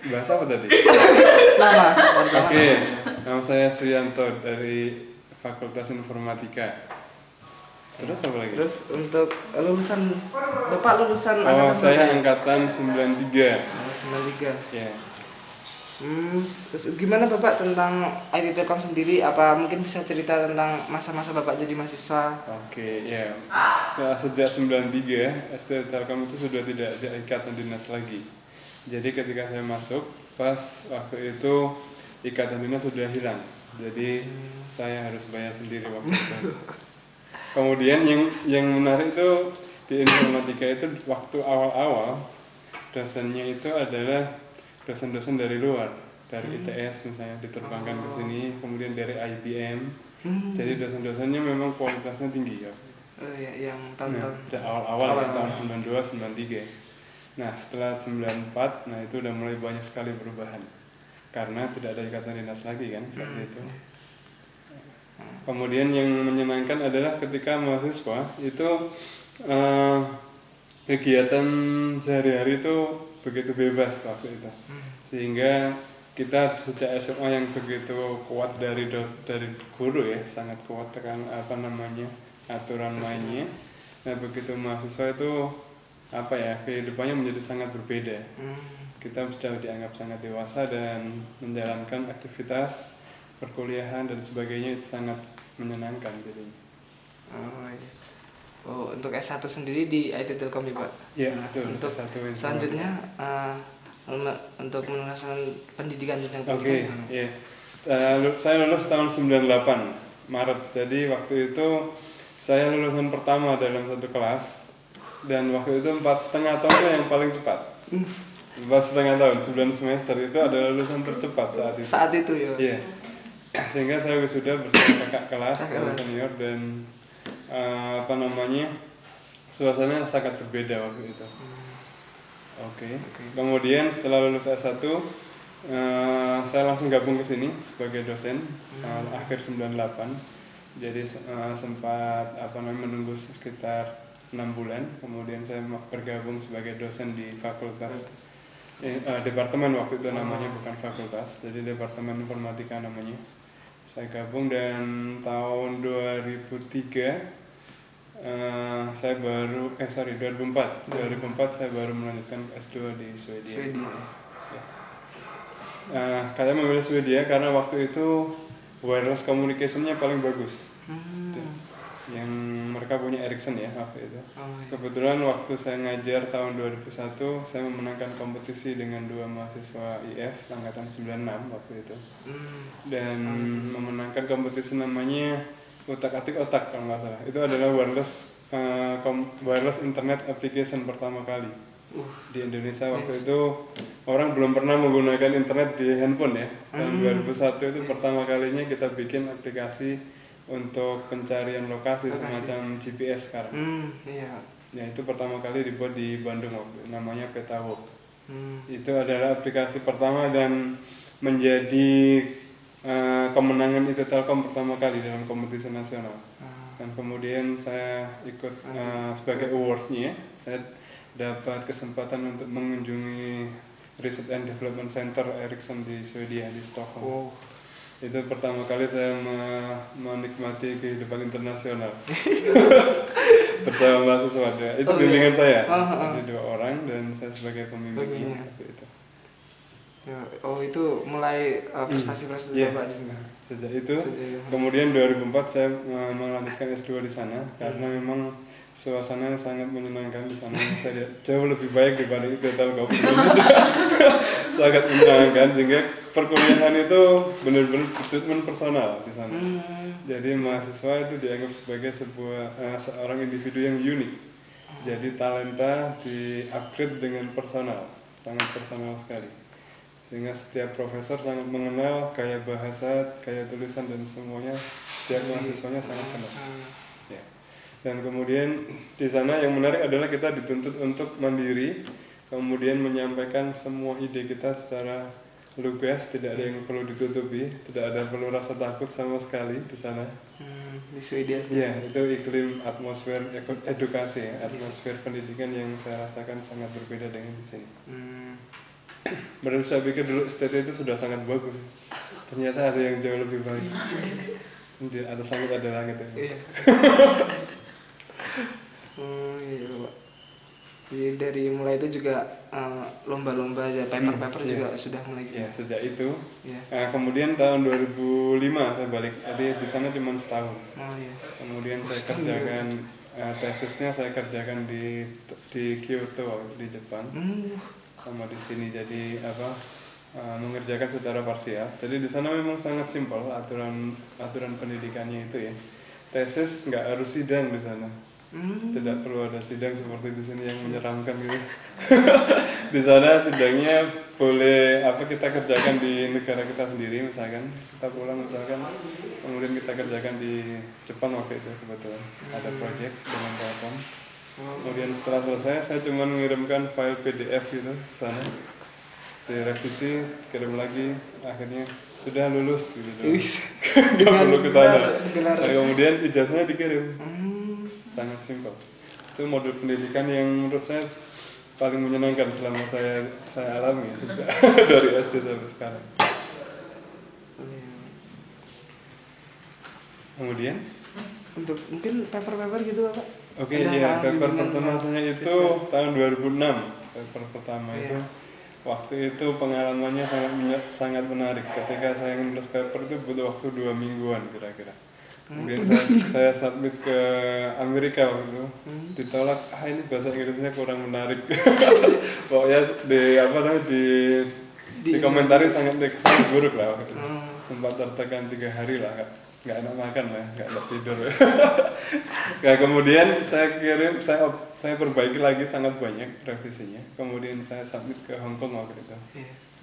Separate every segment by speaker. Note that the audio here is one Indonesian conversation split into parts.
Speaker 1: Bahasa apa tadi?
Speaker 2: Nama.
Speaker 1: Oke, nama saya Suyanto dari Fakultas Informatika. Terus apa lagi?
Speaker 2: Terus untuk lulusan Bapak lulusan
Speaker 1: Oh,
Speaker 2: angkatan
Speaker 1: saya
Speaker 2: berapa ya?
Speaker 1: angkatan 93.
Speaker 2: Oh, 93.
Speaker 1: Ya.
Speaker 2: Terus gimana Bapak tentang IT Telkom sendiri? Apa mungkin bisa cerita tentang masa-masa Bapak jadi mahasiswa?
Speaker 1: Oke, ya. Setelah sejak 93, ST Telkom itu sudah tidak ada ikatan dinas lagi. Jadi ketika saya masuk, pas waktu itu ikatan dinas sudah hilang. Jadi saya harus bayar sendiri waktu itu. Kemudian yang menarik itu di informatika itu waktu awal-awal dosennya itu adalah dosen-dosen dari luar, dari ITS misalnya diterbangkan ke sini, kemudian dari IBM. Jadi dosen-dosennya memang kualitasnya tinggi ya.
Speaker 2: Oh ya, yang
Speaker 1: Nah,
Speaker 2: tahun-tahun
Speaker 1: sejak awal-awal ya,
Speaker 2: awal.
Speaker 1: tahun 92, 93. Nah, setelah 94, nah itu udah mulai banyak sekali perubahan. Karena tidak ada ikatan dinas lagi kan saat itu. Kemudian yang menyenangkan adalah ketika mahasiswa itu eh, kegiatan sehari-hari itu begitu bebas waktu itu, sehingga kita sejak SMA yang begitu kuat dari guru ya, sangat kuat tekan apa namanya aturan mainnya. Nah begitu mahasiswa itu apa ya, kehidupannya menjadi sangat berbeda. Kita sudah dianggap sangat dewasa dan menjalankan aktivitas perkuliahan dan sebagainya itu sangat menyenangkan jadinya.
Speaker 2: Oh, iya. Oh, untuk S1 sendiri di IT Telkom ya Pak?
Speaker 1: Ya betul.
Speaker 2: Untuk
Speaker 1: S1 informatika.
Speaker 2: selanjutnya untuk meneruskan pendidikan jenjang
Speaker 1: Oke,
Speaker 2: pendidikan.
Speaker 1: iya. Saya lulus tahun 98 Maret. Jadi waktu itu saya lulusan pertama dalam satu kelas, dan waktu itu 4,5 tahun yang paling cepat. 4,5 tahun, 9 semester itu adalah lulusan tercepat saat itu.
Speaker 2: Saat itu ya.
Speaker 1: Iya. Sehingga saya wisuda bersama kakak kelas yang senior, dan apa namanya, suasananya sangat berbeda waktu itu. Oke. Kemudian setelah lulus S1, saya langsung gabung ke sini sebagai dosen akhir 98. Jadi sempat apa namanya menunggu sekitar 6 bulan. Kemudian saya bergabung sebagai dosen di fakultas departemen waktu itu namanya, bukan fakultas. Jadi departemen informatika namanya. Saya gabung, dan tahun 2003 saya baru 2004 saya baru melanjutkan S2 di Swedia. Kalian memilih Swedia karena waktu itu wireless communication-nya paling bagus. Yang mereka punya Ericsson ya waktu itu. Kebetulan waktu saya ngajar tahun 2001, saya memenangkan kompetisi dengan dua mahasiswa IF angkatan 96 waktu itu. Dan memenangkan kompetisi namanya Utak-atik otak kalau nggak salah. Itu adalah wireless internet application pertama kali di Indonesia waktu itu. Orang belum pernah menggunakan internet di handphone ya. Tahun 2001 itu pertama kalinya kita bikin aplikasi untuk pencarian lokasi semacam GPS sekarang.
Speaker 2: Iya.
Speaker 1: Ya itu pertama kali dibuat di Bandung waktu itu, namanya Petawalk. Itu adalah aplikasi pertama dan menjadi kemenangan IT Telkom pertama kali dalam kompetisi nasional. Dan kemudian saya ikut sebagai awardnya, saya dapat kesempatan untuk mengunjungi Research and Development Center Ericsson di Swedia, di Stockholm. Itu pertama kali saya menikmati kehidupan internasional bersama mahasiswa. Itu bimbingan saya, ada 2 orang dan saya sebagai pembimbingnya waktu itu.
Speaker 2: Oh, itu mulai prestasi-prestasi Bapak di sana.
Speaker 1: Sejak itu, kemudian 2004 saya melanjutkan S2 di sana karena memang suasananya sangat menyenangkan di sana. Saya lihat jauh lebih baik dibanding itu Telkom. Sangat menyenangkan, sehingga perkuliahan itu benar-benar treatment personal di sana. Jadi mahasiswa itu dianggap sebagai seorang individu yang unik. Jadi talenta di-upgrade dengan personal, sangat personal sekali. Sehingga setiap profesor sangat mengenal gaya bahasa, gaya tulisan, dan semuanya setiap mahasiswanya sangat kenal. Ya. Dan kemudian di sana yang menarik adalah kita dituntut untuk mandiri, kemudian menyampaikan semua ide kita secara lugas, tidak ada yang perlu ditutupi, tidak ada perlu rasa takut sama sekali di sana.
Speaker 2: Di Swedia.
Speaker 1: Ya, itu iklim atmosfer edukasi, atmosfer pendidikan yang saya rasakan sangat berbeda dengan di sini. Padahal saya pikir dulu STT itu sudah sangat bagus. Ternyata ada yang jauh lebih baik. Di atas langit ada langit ya.
Speaker 2: Iya. Iya Pak. Jadi dari mulai itu juga lomba-lomba aja, paper-paper
Speaker 1: Iya.
Speaker 2: juga sudah mulai.
Speaker 1: Ya, sejak itu.
Speaker 2: Iya.
Speaker 1: Nah, kemudian tahun 2005 saya balik. Jadi di sana cuma setahun.
Speaker 2: Oh iya.
Speaker 1: Kemudian saya kerjakan tesisnya saya kerjakan di Kyoto di Jepang. Sama di sini, jadi mengerjakan secara parsial. Jadi di sana memang sangat simpel aturan pendidikannya itu ya. Tesis nggak harus sidang di sana. Tidak perlu ada sidang seperti di sini yang menyeramkan gitu. Di sana sidangnya boleh kita kerjakan di negara kita sendiri, misalkan kita pulang misalkan, kemudian kita kerjakan di Jepang waktu itu kebetulan ada project dengan Telkom. Kemudian setelah selesai saya cuma mengirimkan file PDF gitu ke sana, direvisi, kirim lagi, akhirnya sudah lulus gitu. Nggak perlu ke sana. Nah, kemudian ijazahnya dikirim. Sangat simpel. Itu modul pendidikan yang menurut saya paling menyenangkan selama saya alami sejak dari SD sampai sekarang. Kemudian
Speaker 2: untuk mungkin paper-paper gitu Pak.
Speaker 1: Oke, iya, paper pertama saya itu tahun 2006. Paper pertama itu waktu itu pengalamannya sangat menarik. Ketika saya nulis paper itu butuh waktu 2 mingguan kira-kira. Kemudian saya submit ke Amerika waktu itu, ditolak. Ini bahasa Inggrisnya kurang menarik. Pokoknya di komentari sangat buruk lah waktu itu. Sempat tertekan 3 hari lah, nggak enak makan lah, nggak enak tidur. Nah, kemudian saya perbaiki lagi sangat banyak revisinya. Kemudian saya submit ke Hong Kong waktu itu,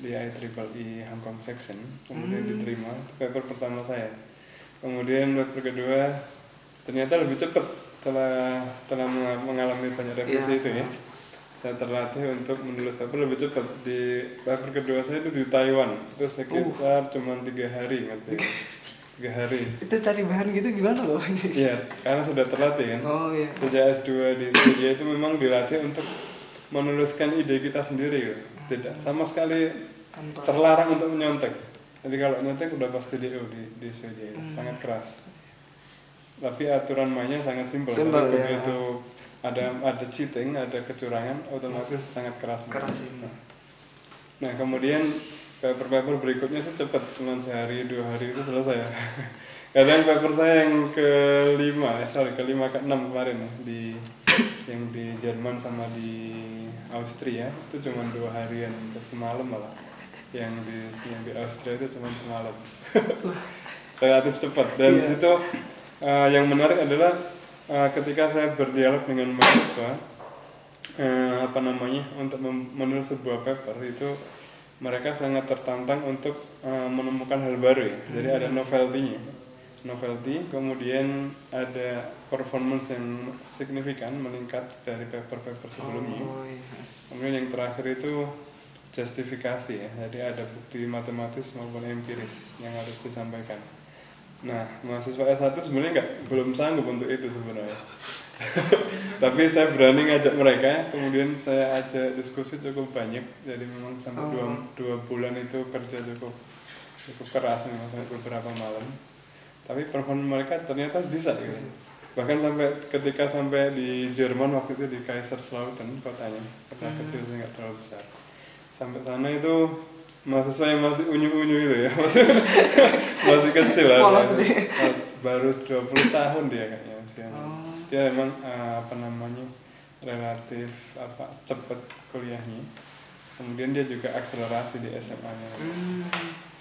Speaker 1: di IEEE Hong Kong section. Kemudian diterima. Itu paper pertama saya. Kemudian paper kedua ternyata lebih cepat setelah mengalami banyak revisi itu ya. Saya terlatih untuk menulis paper lebih cepat. Di paper kedua saya itu di Taiwan, itu sekitar cuma 3 hari ngerti. 3 hari.
Speaker 2: Itu cari bahan gitu gimana loh?
Speaker 1: Iya, karena sudah terlatih kan.
Speaker 2: Oh iya.
Speaker 1: Sejak S2 di Swedia itu memang dilatih untuk menuliskan ide kita sendiri gitu. Tidak sama sekali terlarang untuk menyontek. Jadi kalau nyontek udah pasti DO di Swedia itu, sangat keras. Tapi aturan mainnya sangat simpel. Begitu ada cheating, ada kecurangan, otomatis sangat keras. Nah, kemudian paper berikutnya sih cepat, cuma sehari 2 hari itu selesai. Kadang paper saya yang kelima ke-6 kemarin ya, yang di Jerman sama di Austria itu cuma 2 harian, terus semalam malah. Yang di Austria itu cuma semalam. Relatif cepat. Dan situ yang menarik adalah ketika saya berdialog dengan mahasiswa untuk menulis sebuah paper itu, mereka sangat tertantang untuk menemukan hal baru ya. Jadi ada novelty, kemudian ada performance yang signifikan meningkat dari paper-paper sebelumnya. Kemudian yang terakhir itu justifikasi ya, jadi ada bukti matematis maupun empiris yang harus disampaikan. Nah, mahasiswa S1 sebenarnya belum sanggup untuk itu sebenarnya. Tapi saya berani ngajak mereka, kemudian saya ajak diskusi cukup banyak, jadi memang sampai 2 bulan itu kerja cukup keras memang, sampai beberapa malam. Tapi performa mereka ternyata bisa gitu. Bahkan sampai di Jerman waktu itu di Kaiserslautern kotanya, kota kecil nggak terlalu besar. Sampai sana itu mahasiswa yang masih unyu-unyu itu ya, masih kecil lah, baru 20 tahun dia kayaknya usianya. Dia memang relatif cepat kuliahnya. Kemudian dia juga akselerasi di SMA-nya.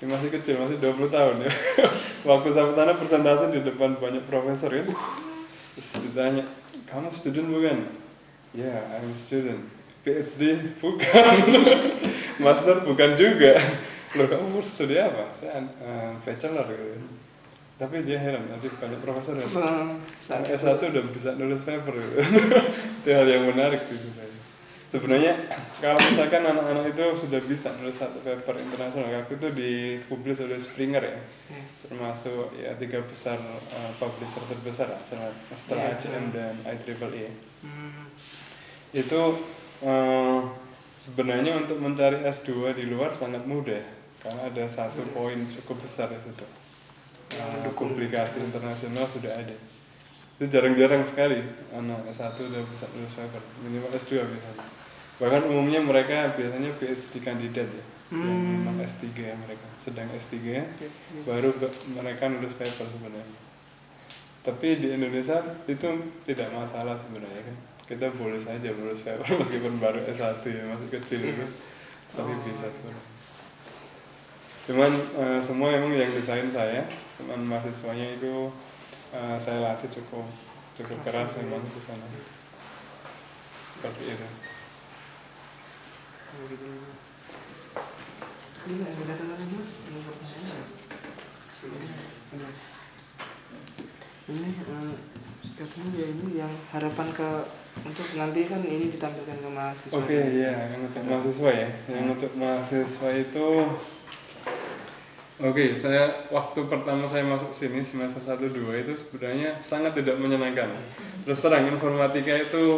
Speaker 1: Dia masih kecil, masih 20 tahun ya. Waktu sampai sana presentasi di depan banyak profesor kan. Terus ditanya, "Kamu student bukan?" "Ya, I'm student." "PhD?" "Bukan." "Master?" "Bukan juga." "Loh, kamu studi apa?" "Saya bachelor gitu." Tapi dia heran, nanti banyak profesor ya. S1 udah bisa nulis paper gitu. Itu hal yang menarik gitu. Sebenarnya kalau misalkan anak-anak itu sudah bisa nulis satu paper internasional, waktu itu dipublis oleh Springer ya, termasuk ya 3 besar publisher terbesar setelah ACM dan IEEE. Itu sebenarnya untuk mencari S2 di luar sangat mudah karena ada satu poin cukup besar di situ. Publikasi internasional sudah ada. Itu jarang-jarang sekali anak S1 udah bisa nulis paper, minimal S2 biasanya. Bahkan umumnya mereka biasanya PhD kandidat ya, yang memang S3 ya mereka, sedang S3 baru mereka nulis paper sebenarnya. Tapi di Indonesia itu tidak masalah sebenarnya kan, kita boleh saja menulis paper meskipun baru S1 ya, masih kecil itu, tapi bisa sebenarnya. Cuman semua emang yang desain saya, teman mahasiswanya itu saya latih cukup keras memang di sana. Seperti itu.
Speaker 2: Ini ada kata-kata Mas, ini katanya ya ini yang harapan ke untuk nanti kan ini ditampilkan ke mahasiswa.
Speaker 1: Oke, iya, yang untuk mahasiswa ya. Yang untuk mahasiswa itu oke, saya waktu pertama saya masuk sini semester 1-2 itu sebenarnya sangat tidak menyenangkan. Terus terang informatika itu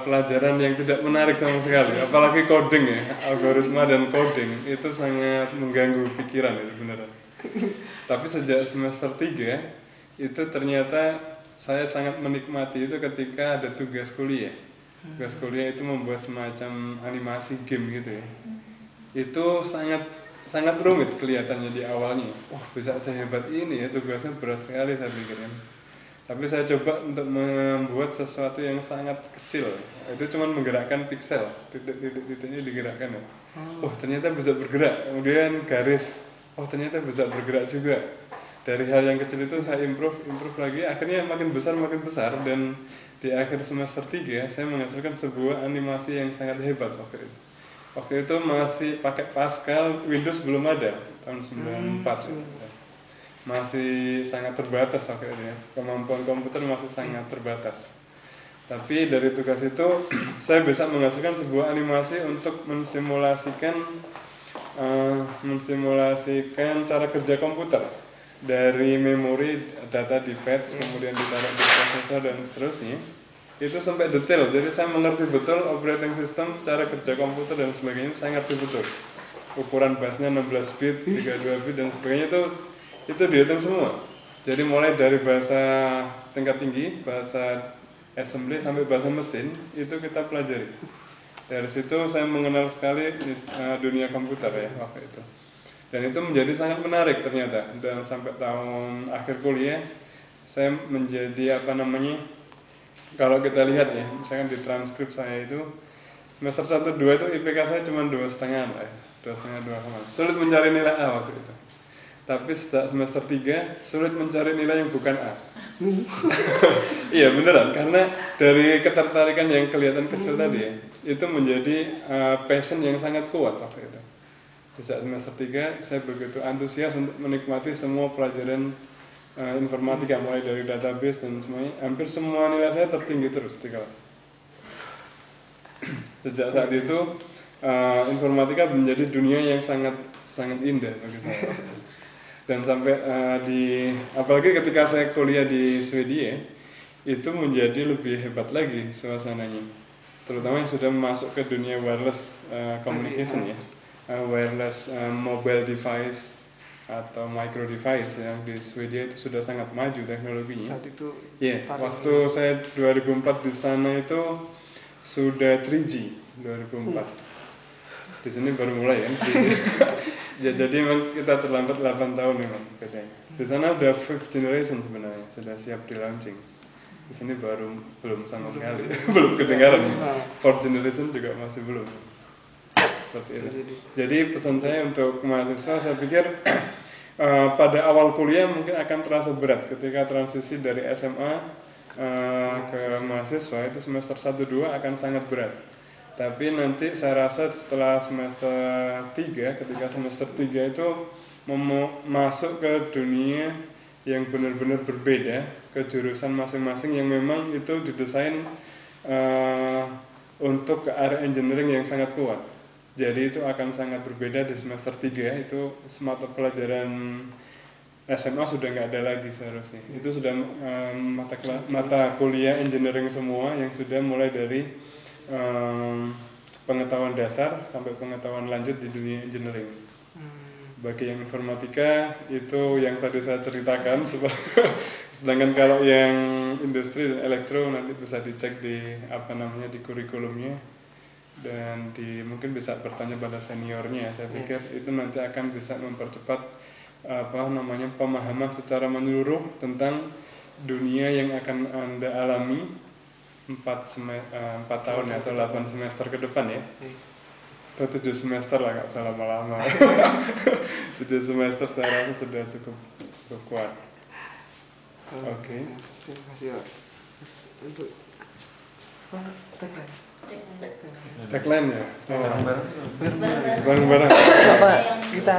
Speaker 1: pelajaran yang tidak menarik sama sekali, apalagi coding ya, algoritma dan coding itu sangat mengganggu pikiran itu beneran. Tapi sejak semester 3 itu ternyata saya sangat menikmati itu ketika ada tugas kuliah. Tugas kuliah itu membuat semacam animasi game gitu ya. Itu sangat rumit kelihatannya di awalnya. Wah, bisa sehebat ini ya, tugasnya berat sekali saya pikirin. Tapi saya coba untuk membuat sesuatu yang sangat kecil. Itu cuma menggerakkan pixel, titik-titiknya digerakkan ya. Wah, ternyata bisa bergerak. Kemudian garis, oh ternyata bisa bergerak juga. Dari hal yang kecil itu saya improve lagi, akhirnya makin besar dan di akhir semester 3 saya menghasilkan sebuah animasi yang sangat hebat waktu itu. Waktu itu masih pakai Pascal, Windows belum ada, tahun 94 masih sangat terbatas waktu itu ya, kemampuan komputer masih sangat terbatas. Tapi dari tugas itu saya bisa menghasilkan sebuah animasi untuk mensimulasikan cara kerja komputer dari memori, data di fetch, kemudian ditaruh di prosesor dan seterusnya. Itu sampai detail, jadi saya mengerti betul operating system, cara kerja komputer dan sebagainya, saya ngerti betul. Ukuran busnya 16 bit, 32 bit dan sebagainya itu dihitung semua. Jadi mulai dari bahasa tingkat tinggi, bahasa assembly sampai bahasa mesin itu kita pelajari. Dari situ saya mengenal sekali dunia komputer ya waktu itu. Dan itu menjadi sangat menarik ternyata. Dan sampai tahun akhir kuliah saya menjadi kalau kita lihat ya, misalkan di transkrip saya itu semester 1-2 itu IPK saya cuma 2,5 lah, 2,5. Sulit mencari nilai A waktu itu. Tapi sejak semester 3 sulit mencari nilai yang bukan A. Iya beneran, karena dari ketertarikan yang kelihatan kecil tadi ya, itu menjadi passion yang sangat kuat waktu itu. Sejak semester 3 saya begitu antusias untuk menikmati semua pelajaran informatika, mulai dari database dan semuanya. Hampir semua nilai saya tertinggi terus di kelas. Sejak saat itu informatika menjadi dunia yang sangat indah bagi saya. Dan sampai apalagi ketika saya kuliah di Swedia, itu menjadi lebih hebat lagi suasananya. Terutama yang sudah masuk ke dunia wireless communication ya, wireless mobile device atau micro device yang di Swedia itu sudah sangat maju teknologinya.
Speaker 2: Saat itu
Speaker 1: waktu saya 2004 di sana itu sudah 3G 2004. Di sini baru mulai kan 3G. Jadi memang kita terlambat 8 tahun memang bedanya. Di sana udah 5th generation sebenarnya, sudah siap di launching. Di sini belum sama sekali, belum kedengaran. 4th generation juga masih belum. Seperti itu. Jadi pesan saya untuk mahasiswa, saya pikir pada awal kuliah mungkin akan terasa berat ketika transisi dari SMA ke mahasiswa, itu semester 1-2 akan sangat berat. Tapi nanti saya rasa setelah semester 3, ketika semester 3 itu masuk ke dunia yang benar-benar berbeda, ke jurusan masing-masing yang memang itu didesain untuk ke area engineering yang sangat kuat. Jadi itu akan sangat berbeda di semester 3, itu mata pelajaran SMA sudah nggak ada lagi seharusnya. Itu sudah mata kuliah engineering semua yang sudah mulai dari pengetahuan dasar sampai pengetahuan lanjut di dunia engineering. Bagi yang informatika itu yang tadi saya ceritakan, sedangkan kalau yang industri dan elektro nanti bisa dicek di di kurikulumnya dan mungkin bisa bertanya pada seniornya. Saya pikir itu nanti akan bisa mempercepat pemahaman secara menyeluruh tentang dunia yang akan Anda alami 4 tahun atau 8 semester ke depan ya. Atau 7 semester lah, nggak usah lama-lama. 7 semester saya rasa sudah cukup kuat. Oke.
Speaker 2: Terima kasih Pak. Terus untuk tagline.
Speaker 1: Tagline ya?
Speaker 3: Bareng-bareng.
Speaker 1: Bareng-bareng.
Speaker 2: Apa kita